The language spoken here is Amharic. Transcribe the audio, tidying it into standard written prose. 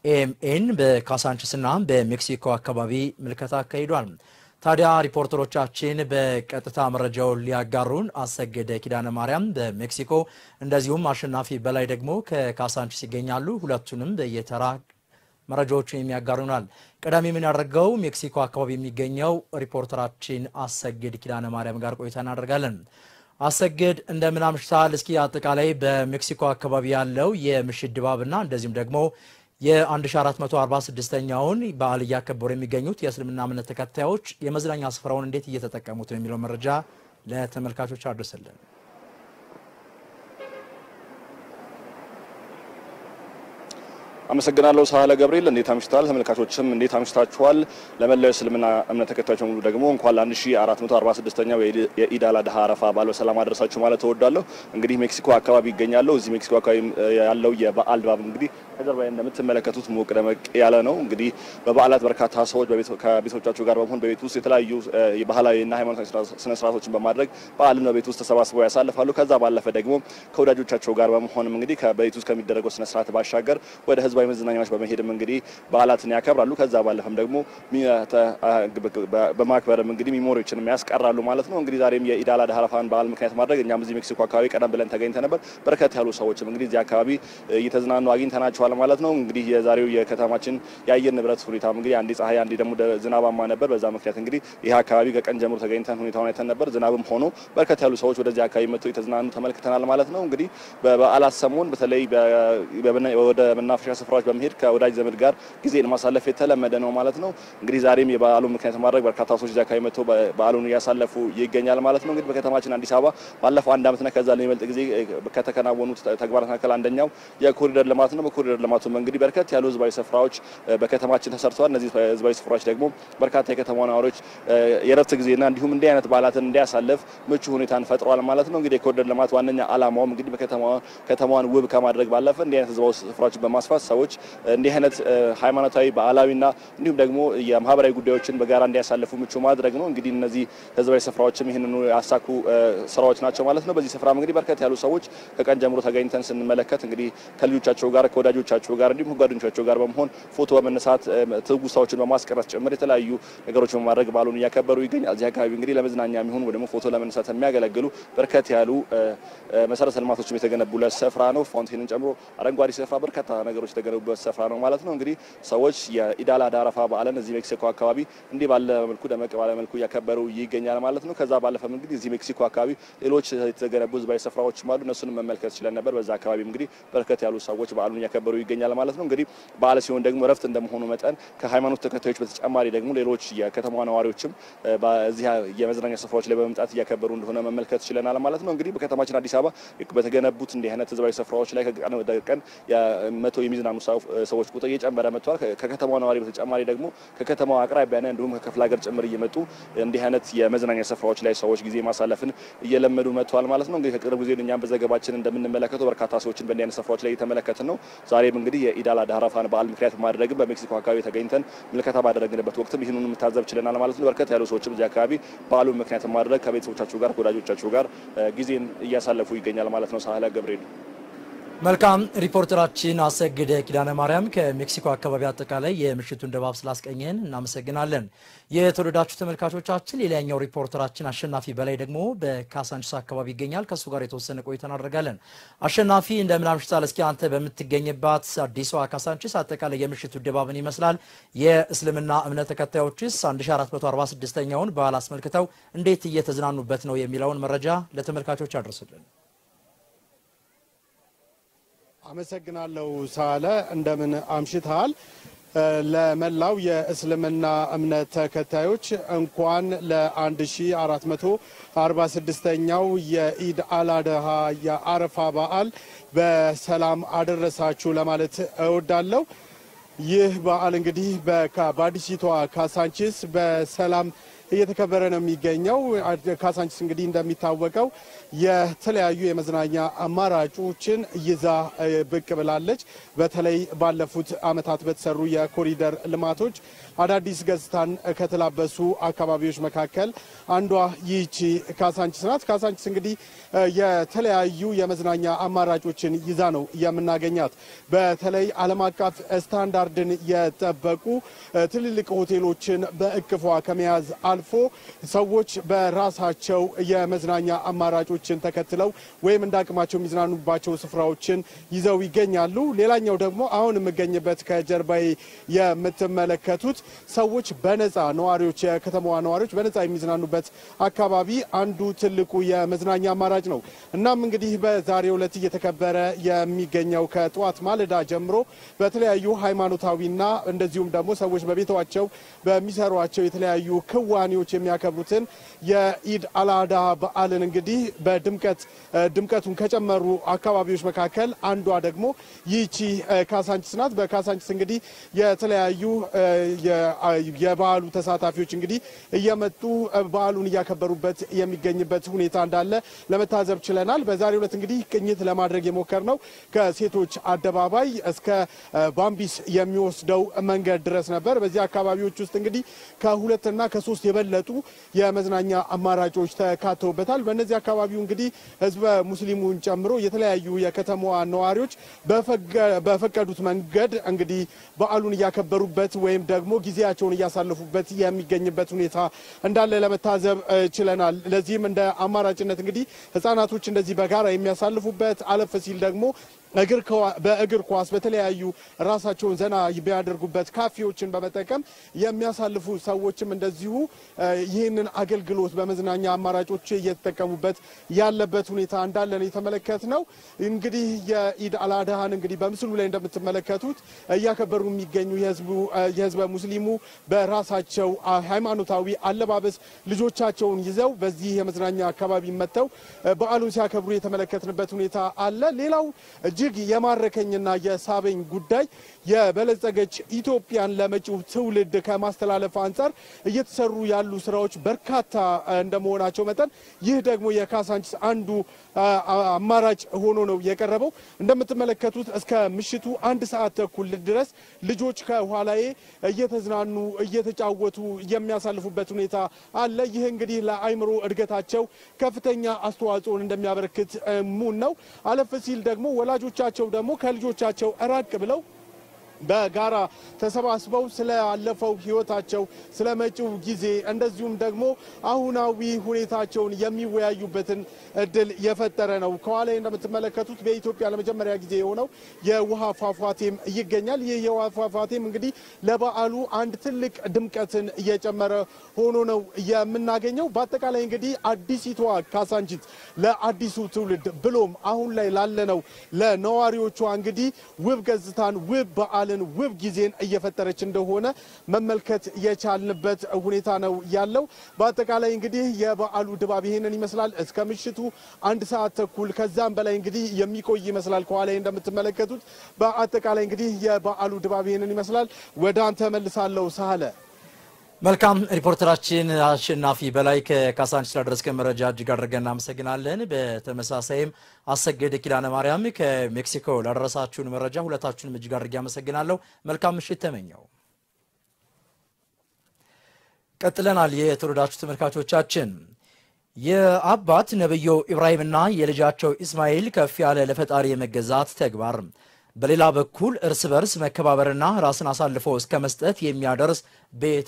ኤምኤን በካሳንቺስና በሜክሲኮ አካባቢ ምልከታ አካሂዷል። ታዲያ ሪፖርተሮቻችን በቀጥታ መረጃውን ሊያጋሩን አሰገደ ኪዳነ ማርያም በሜክሲኮ እንደዚሁም አሸናፊ በላይ ደግሞ ከካሳንቺስ ይገኛሉ። ሁለቱንም በየተራ መረጃዎችን የሚያጋሩናል። ቀዳሚ ምን ያደርገው ሜክሲኮ አካባቢ የሚገኘው ሪፖርተራችን አሰገደ ኪዳነ ማርያም ጋር ቆይታ እናደርጋለን። አሰገድ እንደምን አምሽታል? እስኪ አጠቃላይ በሜክሲኮ አካባቢ ያለው የምሽት ድባብና እንደዚሁም ደግሞ የ1446ኛውን በዓል ያከበሩ የሚገኙት የእስልምና እምነት ተከታዮች የመዝናኛ ስፍራውን እንዴት እየተጠቀሙት ነው የሚለው መረጃ ለተመልካቾች አድርሰልን። አመሰግናለሁ ሳህለ ገብርኤል። እንዴት አምሽታል? ተመልካቾችም እንዴት አምሽታችኋል? ለመላው እስልምና እምነት ተከታዮች ሁሉ ደግሞ እንኳን ለ1446ኛው የኢድ አል አድሃ አረፋ በዓል በሰላም አደረሳችሁ ማለት እወዳለሁ። እንግዲህ ሜክሲኮ አካባቢ ይገኛለሁ። እዚህ ሜክሲኮ አካባቢ ያለው የበዓል ድባብ እንግዲህ ከጀርባዬ እንደምትመለከቱት ሞቅ ደመቅ ያለ ነው። እንግዲህ በበዓላት በርካታ ሰዎች ከቤተሰቦቻቸው ጋር በመሆን በቤት ውስጥ የተለያዩ ባህላዊና ሃይማኖታዊ ስነ ስርዓቶችን በማድረግ በዓልን በቤት ውስጥ ተሰባስበው ያሳልፋሉ። ከዛ ባለፈ ደግሞ ከወዳጆቻቸው ጋር በመሆንም እንግዲህ ከቤት ውስጥ ከሚደረገው ስነ ስርዓት ባሻገር ወደ ህዝባዊ መዝናኛዎች በመሄድም እንግዲህ በዓላትን ያከብራሉ። ከዛ ባለፈም ደግሞ በማክበርም እንግዲህ ሚሞሪዎችን ያስቀራሉ ማለት ነው። እንግዲህ ዛሬም የኢድ አል አድሃ አረፋን በዓል ምክንያት ማድረግ እኛም እዚህ ሜክሲኮ አካባቢ ቀደም ብለን ተገኝተን ነበር። በርከት ያሉ ሰዎችም እንግዲህ እዚህ አካባቢ እየተዝናኑ አግኝተናቸዋል ማለት ነው። እንግዲህ የዛሬው የከተማችን የአየር ንብረት ሁኔታ እንግዲህ አንዲ ፀሐይ አንዲ ደግሞ ዝናባማ ነበር። በዛ ምክንያት እንግዲህ ይሄ አካባቢ ከቀን ጀምሮ ተገኝተን ሁኔታውን አይተን ነበር። ዝናብም ሆኖ በርከት ያሉ ሰዎች ወደዚህ አካባቢ መጥተው የተዝናኑ ተመልክተናል ማለት ነው። እንግዲህ በበዓላት ሰሞን በተለይ ወደ መናፈሻ ስፍራዎች በመሄድ ከወዳጅ ዘመድ ጋር ጊዜን ማሳለፍ የተለመደ ነው ማለት ነው። እንግዲህ ዛሬም የበዓሉ ምክንያት ማድረግ በርካታ ሰዎች እዚህ አካባቢ መጥተው በዓሉን እያሳለፉ ይገኛል ማለት ነው። እንግዲህ በከተማችን አዲስ አበባ ባለፈው አንድ አመትና ከዛ ለሚበልጥ ጊዜ ከተከናወኑት ተግባራት መካከል አንደኛው የኮሪደር ልማት ነው። በኮሪደር ልማቱ እንግዲህ በርከት ያሉ ህዝባዊ ስፍራዎች በከተማችን ተሰርተዋል። እነዚህ ህዝባዊ ስፍራዎች ደግሞ በርካታ የከተማው ነዋሪዎች የረፍት ጊዜና እንዲሁም እንዲህ አይነት በዓላትን እንዲያሳልፍ ምቹ ሁኔታን ፈጥሯል ማለት ነው። እንግዲህ የኮሪደር ልማት ዋነኛ ዓላማውም እንግዲህ ከተማዋን ውብ ከማድረግ ባለፈ እንዲህ አይነት ህዝባዊ ስፍራዎችን በማስፋት ሰዎች እንዲህ አይነት ሃይማኖታዊ በዓላዊና እንዲሁም ደግሞ የማህበራዊ ጉዳዮችን በጋራ እንዲያሳልፉ ምቹ ማድረግ ነው። እንግዲህ እነዚህ ህዝባዊ ስፍራዎችም ይሄንን ያሳኩ ስራዎች ናቸው ማለት ነው። በዚህ ስፍራ እንግዲህ በርከት ያሉ ሰዎች ከቀን ጀምሮ ተገኝተን ስንመለከት እንግዲህ ከልጆቻቸው ጋር ከወዳጆቻቸው ጋር እንዲሁም ጓደኞቻቸው ጋር በመሆን ፎቶ በመነሳት ትውስታዎችን በማስቀረት ጭምር የተለያዩ ነገሮችን በማድረግ በዓሉን እያከበሩ ይገኛል። እዚህ አካባቢ እንግዲህ ለመዝናኛ የሚሆን ወይ ደግሞ ፎቶ ለመነሳት የሚያገለግሉ በርከት ያሉ መሰረተ ልማቶችም የተገነቡለት ስፍራ ነው። ፋውንቴንን ጨምሮ አረንጓዴ ስፍራ በርካታ ነገሮች የተገነቡበት ስፍራ ነው ማለት ነው። እንግዲህ ሰዎች የኢድ አል አድሃ አረፋ በዓልን እዚህ ሜክሲኮ አካባቢ እንዲህ ባለ መልኩ ደመቅ ባለ መልኩ እያከበሩ ይገኛል ማለት ነው። ከዛ ባለፈም እንግዲህ እዚህ ሜክሲኮ አካባቢ ሌሎች የተገነቡ ህዝባዊ ስፍራዎችም አሉ። እነሱንም መመልከት ይችላል ነበር። በዛ አካባቢ እንግዲህ በርከት ያሉ ሰዎች በዓሉን እያከበሩ ይገኛል ማለት ነው። እንግዲህ በዓል ሲሆን ደግሞ ረፍት እንደመሆኑ መጠን ከሃይማኖት ተከታዮች በተጨማሪ ደግሞ ሌሎች የከተማዋ ነዋሪዎችም በዚህ የመዝናኛ ስፍራዎች ላይ በመምጣት እያከበሩ እንደሆነ መመልከት ይችላል ማለት ነው። እንግዲህ በከተማችን አዲስ አበባ በተገነቡት እንዲህ አይነት ህዝባዊ ስፍራዎች ላይ ከቀን ወደ ቀን የመቶ የሚዝናኑ ሰዎች ቁጥር እየጨመረ መጥቷል። ከከተማዋ ነዋሪ በተጨማሪ ደግሞ ከከተማዋ አቅራቢያና እንዲሁም ከክፍለ ሀገር ጭምር እየመጡ እንዲህ አይነት የመዝናኛ ስፍራዎች ላይ ሰዎች ጊዜ ማሳለፍን እየለመዱ መጥቷል ማለት ነው። እንግዲህ ከቅርብ ጊዜ እኛም በዘገባችን እንደምንመለከተው በርካታ ሰዎችን በእንዲህ አይነት ስፍራዎች ላይ እየተመለከትን ነው። ዛሬም እንግዲህ የኢድ አል አድሃ አረፋን በዓል ምክንያት ማድረግም በሜክሲኮ አካባቢ ተገኝተን ምልከታ ባደረግንበት ወቅትም ይህንን መታዘብ ችለናል ማለት ነው። በርከት ያሉ ሰዎችም እዚህ አካባቢ በዓሉን ምክንያት ማድረግ ከቤተሰቦቻቸው ጋር ከወዳጆቻቸው ጋር ጊዜን እያሳለፉ ይገኛል ማለት ነው። ሳህለ ገብርኤል መልካም ሪፖርተራችን አሰገደ ኪዳነ ማርያም ከሜክሲኮ አካባቢ አጠቃላይ የምሽቱን ድባብ ስላስቀኘን እናመሰግናለን። የተወደዳችሁ ተመልካቾቻችን ሌላኛው ሪፖርተራችን አሸናፊ በላይ ደግሞ በካሳንቺስ አካባቢ ይገኛል። ከሱ ጋር የተወሰነ ቆይታ እናደርጋለን። አሸናፊ እንደምን አምሽታል? እስኪ አንተ በምትገኝባት አዲሷ ካሳንቺስ አጠቃላይ የምሽቱ ድባብን ይመስላል? የእስልምና እምነት ተከታዮችስ 1446ኛውን በዓል አስመልክተው እንዴት እየተዝናኑበት ነው የሚለውን መረጃ ለተመልካቾች አድርሱልን። አመሰግናለሁ ሳለ እንደምን አምሽታል? ለመላው የእስልምና እምነት ተከታዮች እንኳን ለ1446ኛው የኢድ አል አድሃ የአረፋ በዓል በሰላም አደረሳችሁ ለማለት እወዳለሁ። ይህ በዓል እንግዲህ በአዲሲቷ ካሳንቺስ በሰላም እየተከበረ ነው የሚገኘው። ካሳንቺስ እንግዲህ እንደሚታወቀው የተለያዩ የመዝናኛ አማራጮችን ይዛ ብቅ ብላለች። በተለይ ባለፉት ዓመታት በተሰሩ የኮሪደር ልማቶች አዳዲስ ገጽታን ከተላበሱ አካባቢዎች መካከል አንዷ ይህቺ ካሳንቺስ ናት። ካሳንቺስ እንግዲህ የተለያዩ የመዝናኛ አማራጮችን ይዛ ነው የምናገኛት። በተለይ ዓለም አቀፍ ስታንዳርድን የጠበቁ ትልልቅ ሆቴሎችን በእቅፏ ከመያዝ አልፎ ሰዎች በራሳቸው የመዝናኛ አማራጮችን ተከትለው ወይም እንዳቅማቸው የሚዝናኑባቸው ስፍራዎችን ይዘው ይገኛሉ። ሌላኛው ደግሞ አሁን የምገኝበት ከጀርባዬ የምትመለከቱት ሰዎች በነፃ ነዋሪዎች የከተማዋ ነዋሪዎች በነፃ የሚዝናኑበት አካባቢ አንዱ ትልቁ የመዝናኛ አማራጭ ነው። እናም እንግዲህ በዛሬው ዕለት እየተከበረ የሚገኘው ከጧት ማለዳ ጀምሮ በተለያዩ ሃይማኖታዊና እንደዚሁም ደግሞ ሰዎች በቤታቸው በሚሰሯቸው የተለያዩ ክዋኔዎች የሚያከብሩትን የኢድ አልአድሃ በዓልን እንግዲህ ድምቀቱን ከጨመሩ አካባቢዎች መካከል አንዷ ደግሞ ይህቺ ካሳንቺስ ናት። በካሳንቺስ እንግዲህ የተለያዩ የበዓሉ ተሳታፊዎች እንግዲህ እየመጡ በዓሉን እያከበሩበት የሚገኝበት ሁኔታ እንዳለ ለመታዘብ ችለናል። በዛሬው ዕለት እንግዲህ ቅኝት ለማድረግ የሞከርነው ከሴቶች አደባባይ እስከ ባምቢስ የሚወስደው መንገድ ድረስ ነበር። በዚህ አካባቢዎች ውስጥ እንግዲህ ከሁለትና ከሶስት የበለጡ የመዝናኛ አማራጮች ተካተውበታል። በእነዚህ አካባቢው እንግዲህ ህዝበ ሙስሊሙን ጨምሮ የተለያዩ የከተማዋ ነዋሪዎች በፈቀዱት መንገድ እንግዲህ በዓሉን እያከበሩበት ወይም ደግሞ ጊዜያቸውን እያሳለፉበት የሚገኝበት ሁኔታ እንዳለ ለመታዘብ ችለናል። ለዚህም እንደ አማራጭነት እንግዲህ ህፃናቶች እንደዚህ በጋራ የሚያሳልፉበት አለፍ ሲል ደግሞ በእግር ኳስ በተለያዩ ራሳቸውን ዘና የሚያደርጉበት ካፌዎችን በመጠቀም የሚያሳልፉ ሰዎችም እንደዚሁ ይህንን አገልግሎት በመዝናኛ አማራጮች እየተጠቀሙበት ያለበት ሁኔታ እንዳለ ነው የተመለከትነው። እንግዲህ የኢድ አልአድሃን እንግዲህ በምስሉ ላይ እንደምትመለከቱት እያከበሩ የሚገኙ የህዝበ ሙስሊሙ በራሳቸው ሃይማኖታዊ አለባበስ ልጆቻቸውን ይዘው በዚህ የመዝናኛ አካባቢ መጥተው በዓሉን ሲያከብሩ የተመለከትንበት ሁኔታ አለ። ሌላው እጅግ የማረከኝና የሳበኝ ጉዳይ የበለጸገች ኢትዮጵያን ለመጪው ትውልድ ከማስተላለፍ አንፃር እየተሰሩ ያሉ ስራዎች በርካታ እንደመሆናቸው መጠን ይህ ደግሞ የካሳንቺስ አንዱ አማራጭ ሆኖ ነው የቀረበው። እንደምትመለከቱት እስከ ምሽቱ 1 ሰዓት ተኩል ድረስ ልጆች ከኋላዬ እየተዝናኑ እየተጫወቱ የሚያሳልፉበት ሁኔታ አለ። ይህ እንግዲህ ለአይምሮ እድገታቸው ከፍተኛ አስተዋጽኦን እንደሚያበረክት ሙን ነው። አለፍ ሲል ደግሞ ወላጆቻቸው ደግሞ ከልጆቻቸው ራቅ ብለው በጋራ ተሰባስበው ስለአለፈው ህይወታቸው ስለመጪው ጊዜ እንደዚሁም ደግሞ አሁናዊ ሁኔታቸውን የሚወያዩበትን እድል የፈጠረ ነው። ከኋላ እንደምትመለከቱት በኢትዮጵያ ለመጀመሪያ ጊዜ የሆነው የውሃ ፏፏቴም ይገኛል። ይህ የውሃ ፏፏቴም እንግዲህ ለበዓሉ አንድ ትልቅ ድምቀትን እየጨመረ ሆኖ ነው የምናገኘው። በአጠቃላይ እንግዲህ አዲሲቷ ካሳንቺስ ለአዲሱ ትውልድ ብሎም አሁን ላይ ላለነው ለነዋሪዎቿ እንግዲህ ውብ ገጽታን ውብ በዓል ውብ ጊዜን እየፈጠረች እንደሆነ መመልከት የቻልንበት ሁኔታ ነው ያለው። በአጠቃላይ እንግዲህ የበዓሉ ድባብ ይሄንን ይመስላል። እስከ ምሽቱ 1 ሰዓት ተኩል ከዛም በላይ እንግዲህ የሚቆይ ይመስላል። ከኋላ እንደምትመለከቱት በአጠቃላይ እንግዲህ የበዓሉ ድባብ ይሄንን ይመስላል። ወደ አንተ መልሳለሁ ሳለ። መልካም ሪፖርተራችን አሸናፊ በላይ ከካሳንቺስ ላደረስከን መረጃ እጅግ አድርገን እናመሰግናለን። በተመሳሳይም አሰገደ ኪዳነ ማርያም ከሜክሲኮ ላደረሳችሁን መረጃ ሁለታችሁንም እጅግ አድርጌ አመሰግናለሁ። መልካም ምሽት ተመኘው። ቀጥለናል። የተወደዳችሁ ተመልካቾቻችን የአባት ነብዩ ኢብራሂምና የልጃቸው ኢስማኤል ከፍ ያለ ለፈጣሪ የመገዛት ተግባር በሌላ በኩል እርስ በርስ መከባበርና ራስን አሳልፎ እስከ መስጠት የሚያደርስ ቤተ